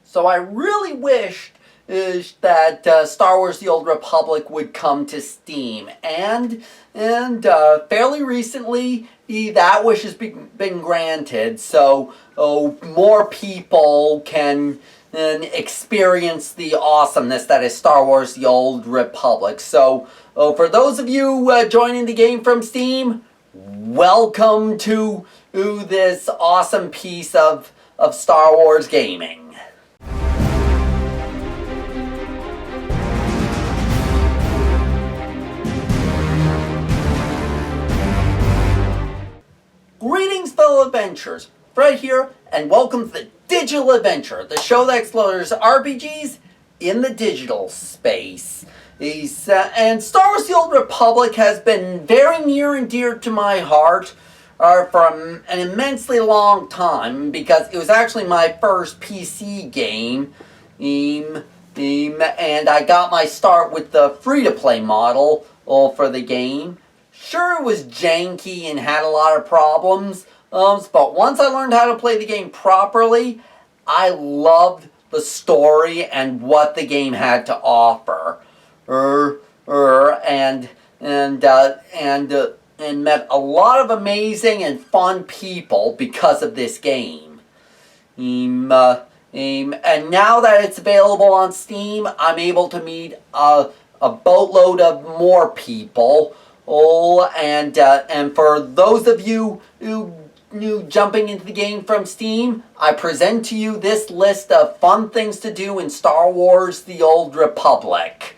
So I really wished that Star Wars: The Old Republic would come to Steam, and fairly recently that wish has been granted. So more people can experience the awesomeness that is Star Wars: The Old Republic. So for those of you joining the game from Steam, welcome to this awesome piece of Star Wars gaming. Greetings, fellow adventurers. Fred here, and welcome to the Digital Adventure, the show that explores RPGs in the digital space. And Star Wars: The Old Republic has been very near and dear to my heart for an immensely long time, because it was actually my first PC game, and I got my start with the free-to-play model for the game. Sure, it was janky and had a lot of problems, but once I learned how to play the game properly, I loved the story and what the game had to offer, and met a lot of amazing and fun people because of this game. And now that it's available on Steam, I'm able to meet a boatload of more people. And for those of you who jumping into the game from Steam, I present to you this list of fun things to do in Star Wars: The Old Republic.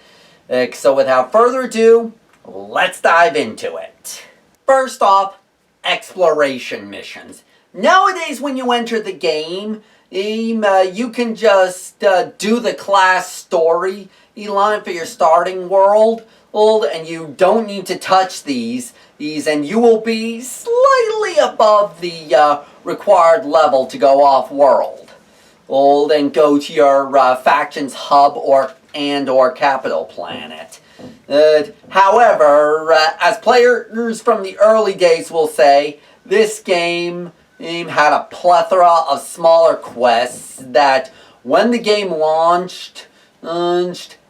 So without further ado, let's dive into it. First off, exploration missions. Nowadays, when you enter the game, you can just do the class story line for your starting world, and you don't need to touch these, and you will be slightly above the required level to go off-world, and go to your faction's hub or capital planet. However, as players from the early days will say, this game had a plethora of smaller quests that, when the game launched,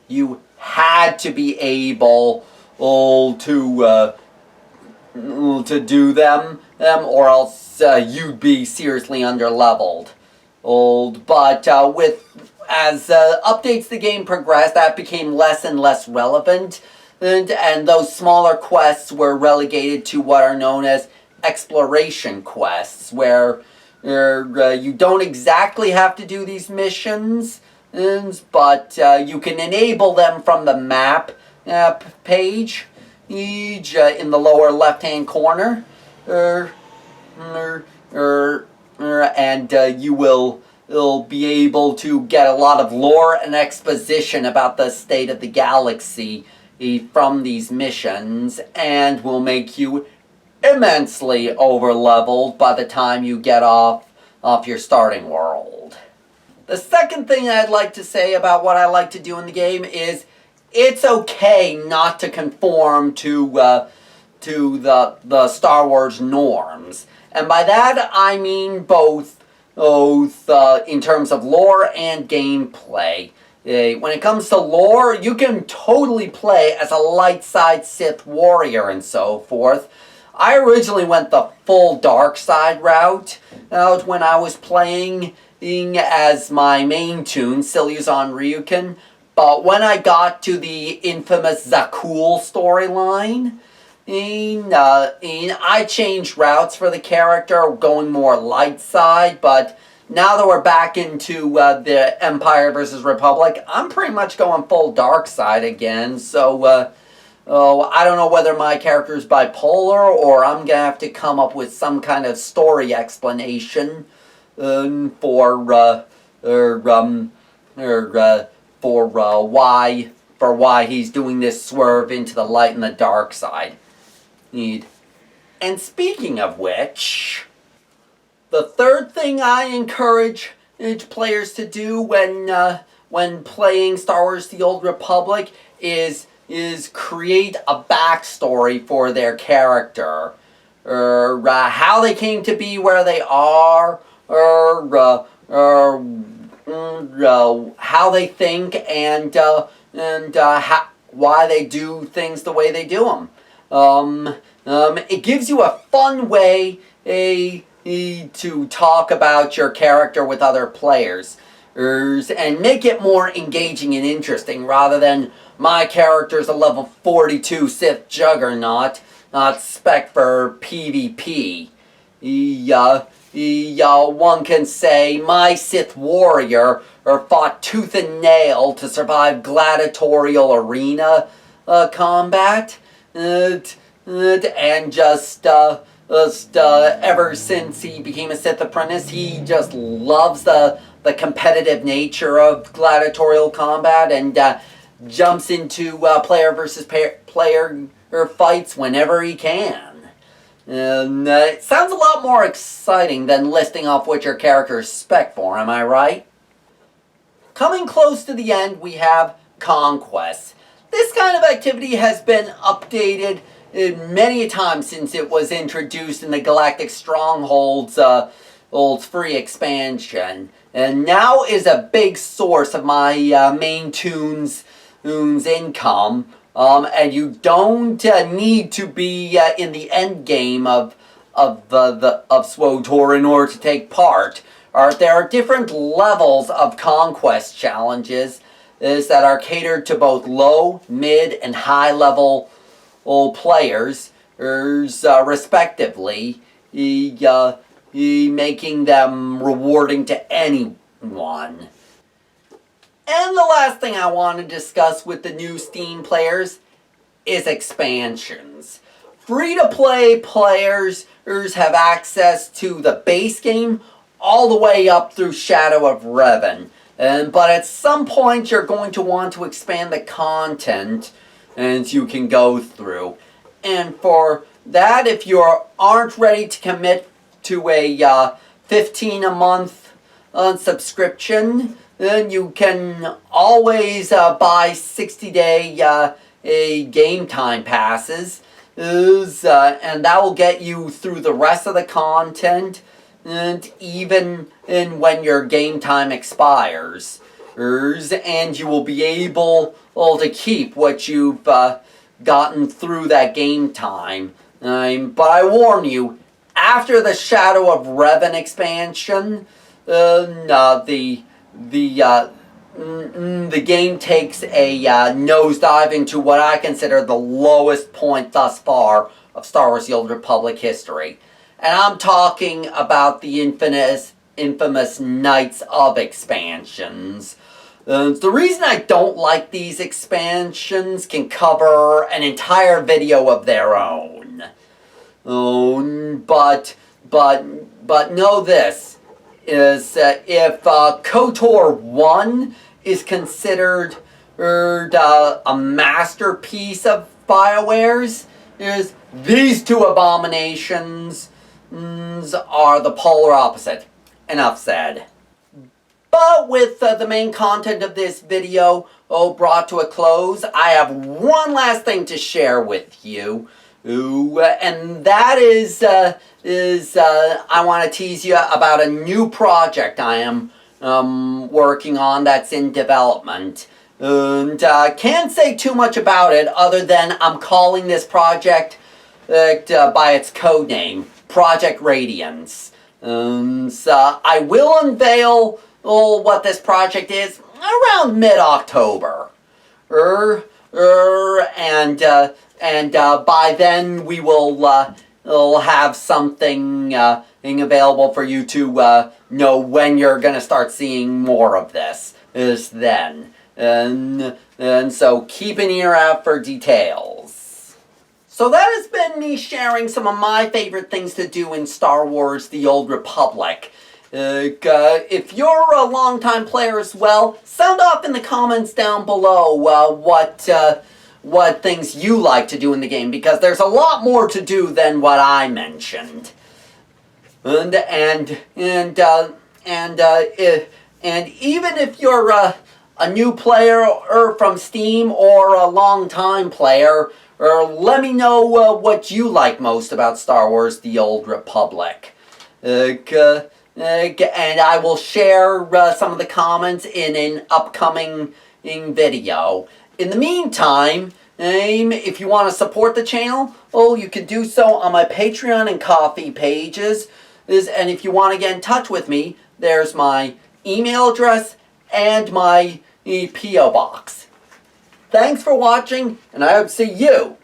you had to be able to do them, or else you'd be seriously underleveled. But as updates to the game progressed, that became less and less relevant, and those smaller quests were relegated to what are known as exploration quests, where you don't exactly have to do these missions, but you can enable them from the map page in the lower left-hand corner, and you will be able to get a lot of lore and exposition about the state of the galaxy from these missions, and will make you immensely over-leveled by the time you get off your starting world. The second thing I'd like to say about what I like to do in the game is it's okay not to conform to the Star Wars norms. And by that I mean both in terms of lore and gameplay. When it comes to lore, you can totally play as a light side Sith warrior and so forth. I originally went the full dark side route when I was playing as my main tune, Siluzon Ryukin, but when I got to the infamous Zakul storyline, I changed routes for the character, going more light side, but now that we're back into the Empire versus Republic, I'm pretty much going full dark side again, so I don't know whether my character is bipolar, or I'm going to have to come up with some kind of story explanation for why he's doing this swerve into the light and the dark side. And speaking of which, the third thing I encourage players to do when playing Star Wars: The Old Republic is create a backstory for their character, how they came to be where they are, how they think and why they do things the way they do them. It gives you a fun way to talk about your character with other players and make it more engaging and interesting rather than my character's a level 42 Sith Juggernaut, not spec for PvP. One can say my Sith warrior fought tooth and nail to survive gladiatorial arena combat, and just ever since he became a Sith apprentice, he just loves the competitive nature of gladiatorial combat and jumps into player versus player fights whenever he can. And it sounds a lot more exciting than listing off what your character is spec for, am I right? Coming close to the end, we have Conquest. This kind of activity has been updated many a time since it was introduced in the Galactic Strongholds free expansion, and now is a big source of my main tunes income. And you don't need to be in the end game of Swtor in order to take part. There are different levels of conquest challenges that are catered to both low, mid, and high level players, respectively, making them rewarding to anyone. And the last thing I want to discuss with the new Steam players is expansions. Free-to-play players have access to the base game all the way up through Shadow of Revan. But at some point you're going to want to expand the content as you can go through. And for that, if you aren't ready to commit to a 15 a month subscription, then you can always buy 60-day game time passes, and that will get you through the rest of the content, and even when your game time expires, and you will be able to keep what you've gotten through that game time. But I warn you, after the Shadow of Revan expansion, the game takes a nosedive into what I consider the lowest point thus far of Star Wars: The Old Republic history. And I'm talking about the infamous Knights of expansions. The reason I don't like these expansions can cover an entire video of their own. But know this, is if KOTOR 1 is considered a masterpiece of BioWare's, these two abominations are the polar opposite. Enough said. But with the main content of this video brought to a close, I have one last thing to share with you. And that is I want to tease you about a new project I am working on that's in development. And can't say too much about it other than I'm calling this project by its code name, Project Radiance. So I will unveil what this project is around mid-October. And by then we will have something available for you to know when you're going to start seeing more of this. Is then. And so keep an ear out for details. So that has been me sharing some of my favorite things to do in Star Wars: The Old Republic. If you're a longtime player as well, sound off in the comments down below what things you like to do in the game, because there's a lot more to do than what I mentioned. And even if you're a new player or from Steam or a long-time player, let me know what you like most about Star Wars: The Old Republic. And and I will share some of the comments in an upcoming video. In the meantime, if you want to support the channel, you can do so on my Patreon and Ko-fi pages. And if you want to get in touch with me, there's my email address and my P.O. box. Thanks for watching, and I hope to see you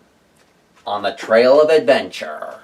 on the Trail of Adventure.